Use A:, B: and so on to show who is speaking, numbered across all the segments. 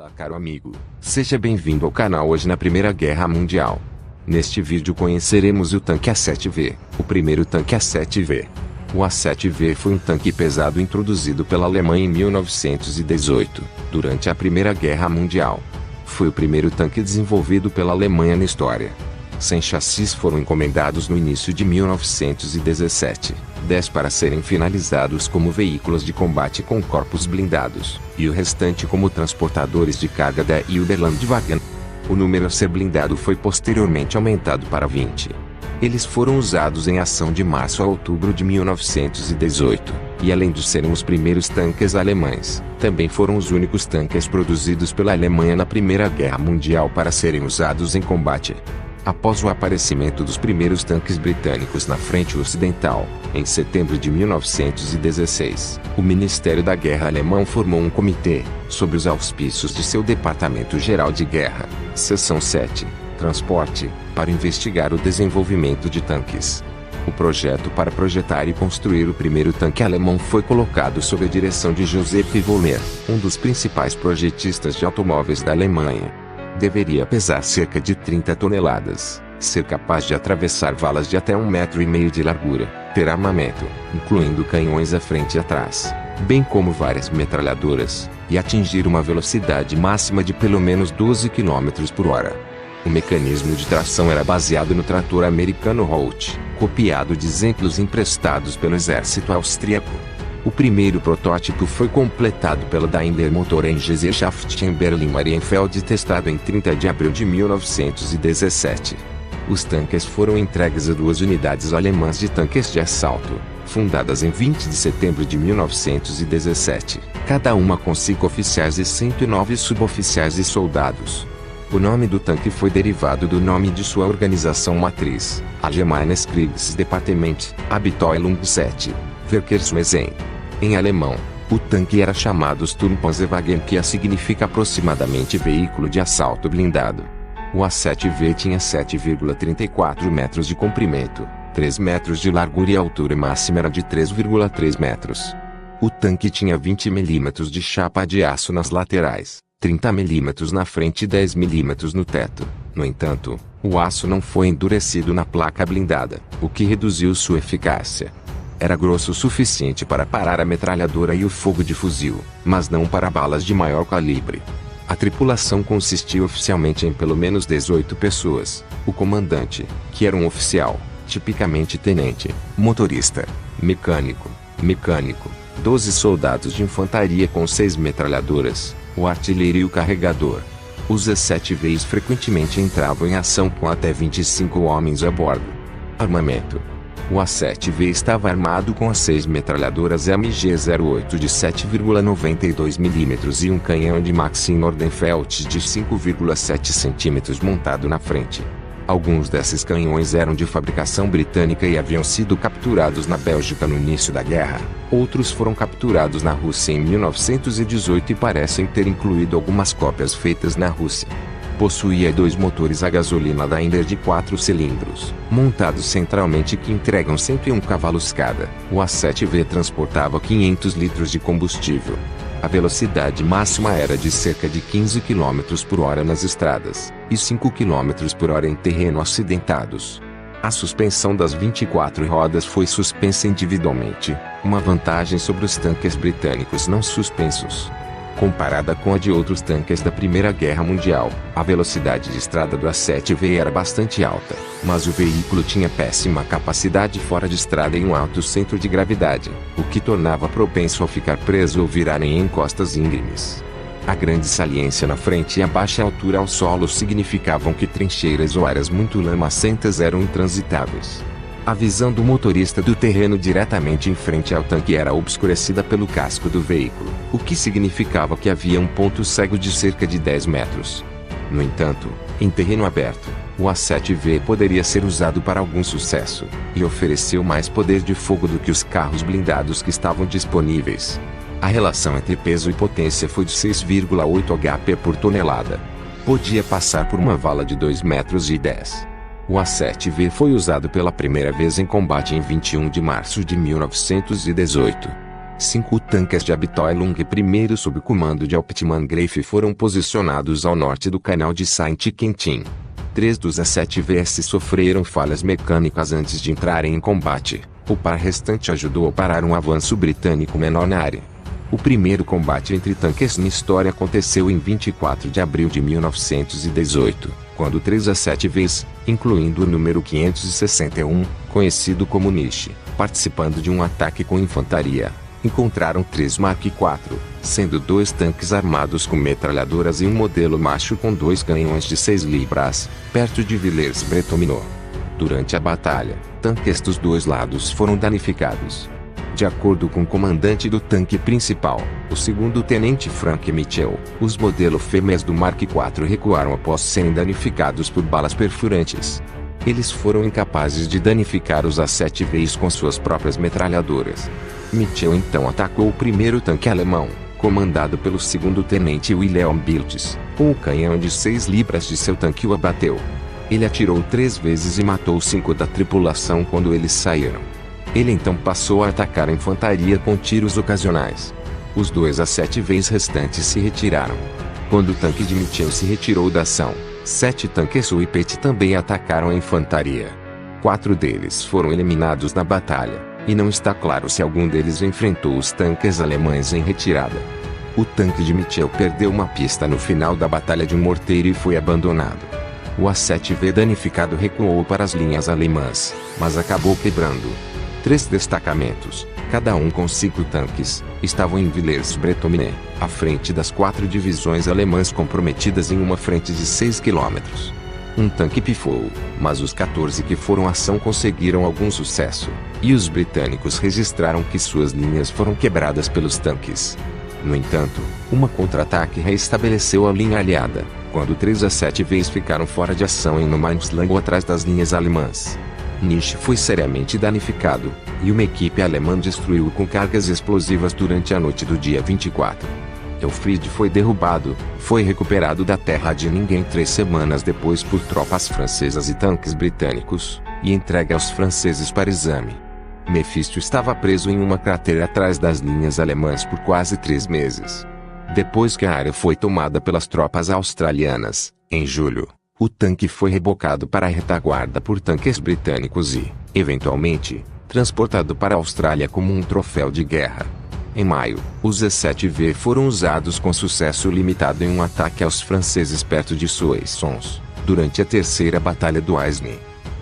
A: Olá caro amigo, seja bem-vindo ao canal. Hoje na Primeira Guerra Mundial. Neste vídeo conheceremos o tanque A7V, o primeiro tanque A7V. O A7V foi um tanque pesado introduzido pela Alemanha em 1918, durante a Primeira Guerra Mundial. Foi o primeiro tanque desenvolvido pela Alemanha na história. 100 chassis foram encomendados no início de 1917, 10 para serem finalizados como veículos de combate com corpos blindados, e o restante como transportadores de carga da Uberlandwagen. O número a ser blindado foi posteriormente aumentado para 20. Eles foram usados em ação de março a outubro de 1918, e além de serem os primeiros tanques alemães, também foram os únicos tanques produzidos pela Alemanha na Primeira Guerra Mundial para serem usados em combate. Após o aparecimento dos primeiros tanques britânicos na frente ocidental, em setembro de 1916, o Ministério da Guerra alemão formou um comitê, sob os auspícios de seu Departamento-Geral de Guerra, Seção 7, Transporte, para investigar o desenvolvimento de tanques. O projeto para projetar e construir o primeiro tanque alemão foi colocado sob a direção de Joseph Vollmer, um dos principais projetistas de automóveis da Alemanha. Deveria pesar cerca de 30 toneladas, ser capaz de atravessar valas de até 1,5 metro de largura, ter armamento, incluindo canhões à frente e atrás, bem como várias metralhadoras, e atingir uma velocidade máxima de pelo menos 12 km por hora. O mecanismo de tração era baseado no trator americano Holt, copiado de exemplos emprestados pelo exército austríaco. O primeiro protótipo foi completado pela Daimler Motor em Gesellschaft em Berlin-Marienfeld e testado em 30 de abril de 1917. Os tanques foram entregues a 2 unidades alemãs de tanques de assalto, fundadas em 20 de setembro de 1917, cada uma com 5 oficiais e 109 suboficiais e soldados. O nome do tanque foi derivado do nome de sua organização matriz, Allgemeines Kriegsdepartement, Abteilung 7, Verkehrswesen. Em alemão, o tanque era chamado Sturmpanzerwagen, que significa aproximadamente veículo de assalto blindado. O A7V tinha 7,34 metros de comprimento, 3 metros de largura e a altura máxima era de 3,3 metros. O tanque tinha 20 mm de chapa de aço nas laterais, 30 mm na frente e 10 mm no teto. No entanto, o aço não foi endurecido na placa blindada, o que reduziu sua eficácia. Era grosso o suficiente para parar a metralhadora e o fogo de fuzil, mas não para balas de maior calibre. A tripulação consistia oficialmente em pelo menos 18 pessoas, o comandante, que era um oficial, tipicamente tenente, motorista, mecânico, 12 soldados de infantaria com 6 metralhadoras, o artilheiro e o carregador. Os A7Vs frequentemente entravam em ação com até 25 homens a bordo. Armamento. O A7V estava armado com as 6 metralhadoras MG-08 de 7,92 mm e um canhão de Maxim Nordenfeldt de 5,7 cm montado na frente. Alguns desses canhões eram de fabricação britânica e haviam sido capturados na Bélgica no início da guerra. Outros foram capturados na Rússia em 1918 e parecem ter incluído algumas cópias feitas na Rússia. Possuía 2 motores a gasolina Daimler de 4 cilindros, montados centralmente que entregam 101 cavalos cada. O A7V transportava 500 litros de combustível. A velocidade máxima era de cerca de 15 km por hora nas estradas, e 5 km por hora em terreno acidentados. A suspensão das 24 rodas foi suspensa individualmente, uma vantagem sobre os tanques britânicos não suspensos. Comparada com a de outros tanques da Primeira Guerra Mundial, a velocidade de estrada do A7V era bastante alta, mas o veículo tinha péssima capacidade fora de estrada e um alto centro de gravidade, o que tornava propenso a ficar preso ou virar em encostas íngremes. A grande saliência na frente e a baixa altura ao solo significavam que trincheiras ou áreas muito lamacentas eram intransitáveis. A visão do motorista do terreno diretamente em frente ao tanque era obscurecida pelo casco do veículo, o que significava que havia um ponto cego de cerca de 10 metros. No entanto, em terreno aberto, o A7V poderia ser usado para algum sucesso, e ofereceu mais poder de fogo do que os carros blindados que estavam disponíveis. A relação entre peso e potência foi de 6,8 HP por tonelada. Podia passar por uma vala de 2,10 metros. O A7V foi usado pela primeira vez em combate em 21 de março de 1918. 5 tanques de Abteilung I sob o comando de Hauptmann-Grafe foram posicionados ao norte do canal de Saint-Quentin. 3 dos A7Vs sofreram falhas mecânicas antes de entrarem em combate. O par restante ajudou a parar um avanço britânico menor na área. O primeiro combate entre tanques na história aconteceu em 24 de abril de 1918, quando 3 A7Vs, incluindo o número 561, conhecido como Niche, participando de um ataque com infantaria, encontraram 3 Mark IV, sendo 2 tanques armados com metralhadoras e um modelo macho com 2 canhões de 6 libras, perto de Villers-Bretonneux. Durante a batalha, tanques dos dois lados foram danificados. De acordo com o comandante do tanque principal, o segundo-tenente Frank Mitchell, os modelos fêmeas do Mark IV recuaram após serem danificados por balas perfurantes. Eles foram incapazes de danificar os A7Vs com suas próprias metralhadoras. Mitchell então atacou o primeiro tanque alemão, comandado pelo segundo-tenente Wilhelm Biltz. Com o canhão de 6 libras de seu tanque o abateu. Ele atirou 3 vezes e matou 5 da tripulação quando eles saíram. Ele então passou a atacar a infantaria com tiros ocasionais. Os 2 A7Vs restantes se retiraram. Quando o tanque de Mitchell se retirou da ação, 7 tanques Whippet também atacaram a infantaria. 4 deles foram eliminados na batalha, e não está claro se algum deles enfrentou os tanques alemães em retirada. O tanque de Mitchell perdeu uma pista no final da batalha de um morteiro e foi abandonado. O A7V danificado recuou para as linhas alemãs, mas acabou quebrando. 3 destacamentos, cada um com 5 tanques, estavam em Villers-Bretonneux, à frente das 4 divisões alemãs comprometidas em uma frente de 6 km. Um tanque pifou, mas os 14 que foram à ação conseguiram algum sucesso, e os britânicos registraram que suas linhas foram quebradas pelos tanques. No entanto, uma contra-ataque reestabeleceu a linha aliada, quando 3 A7Vs ficaram fora de ação em No Man's Land atrás das linhas alemãs. Niche foi seriamente danificado, e uma equipe alemã destruiu-o com cargas explosivas durante a noite do dia 24. Elfried foi derrubado, foi recuperado da terra de ninguém 3 semanas depois por tropas francesas e tanques britânicos, e entregue aos franceses para exame. Mephisto estava preso em uma cratera atrás das linhas alemãs por quase 3 meses. Depois que a área foi tomada pelas tropas australianas, em julho, o tanque foi rebocado para a retaguarda por tanques britânicos e, eventualmente, transportado para a Austrália como um troféu de guerra. Em maio, os A7V foram usados com sucesso limitado em um ataque aos franceses perto de Soissons, durante a terceira Batalha do Aisne.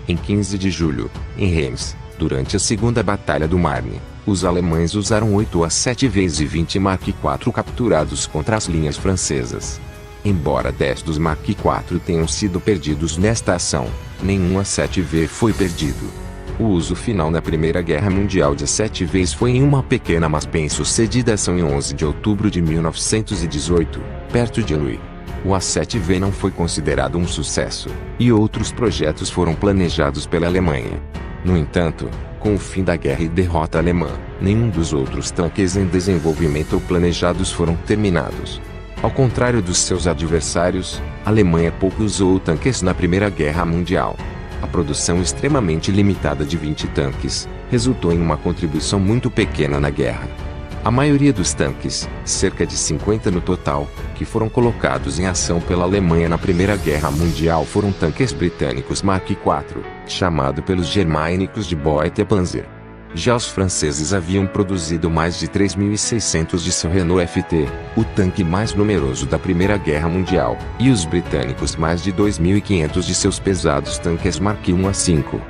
A: Em 15 de julho, em Reims, durante a segunda Batalha do Marne, os alemães usaram 8 A7Vs e 20 Mark IV capturados contra as linhas francesas. Embora 10 dos Mark IV tenham sido perdidos nesta ação, nenhum A7V foi perdido. O uso final na Primeira Guerra Mundial de A7Vs foi em uma pequena mas bem-sucedida ação em 11 de outubro de 1918, perto de Louis. O A7V não foi considerado um sucesso, e outros projetos foram planejados pela Alemanha. No entanto, com o fim da guerra e derrota alemã, nenhum dos outros tanques em desenvolvimento ou planejados foram terminados. Ao contrário dos seus adversários, a Alemanha pouco usou tanques na Primeira Guerra Mundial. A produção extremamente limitada de 20 tanques resultou em uma contribuição muito pequena na guerra. A maioria dos tanques, cerca de 50 no total, que foram colocados em ação pela Alemanha na Primeira Guerra Mundial foram tanques britânicos Mark IV, chamado pelos germânicos de Beutepanzer. Já os franceses haviam produzido mais de 3.600 de seu Renault FT, o tanque mais numeroso da Primeira Guerra Mundial, e os britânicos mais de 2.500 de seus pesados tanques Mark I a V.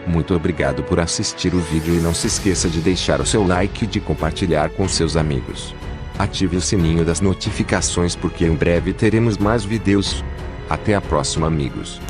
A: Muito obrigado por assistir o vídeo e não se esqueça de deixar o seu like e de compartilhar com seus amigos. Ative o sininho das notificações porque em breve teremos mais vídeos. Até a próxima, amigos.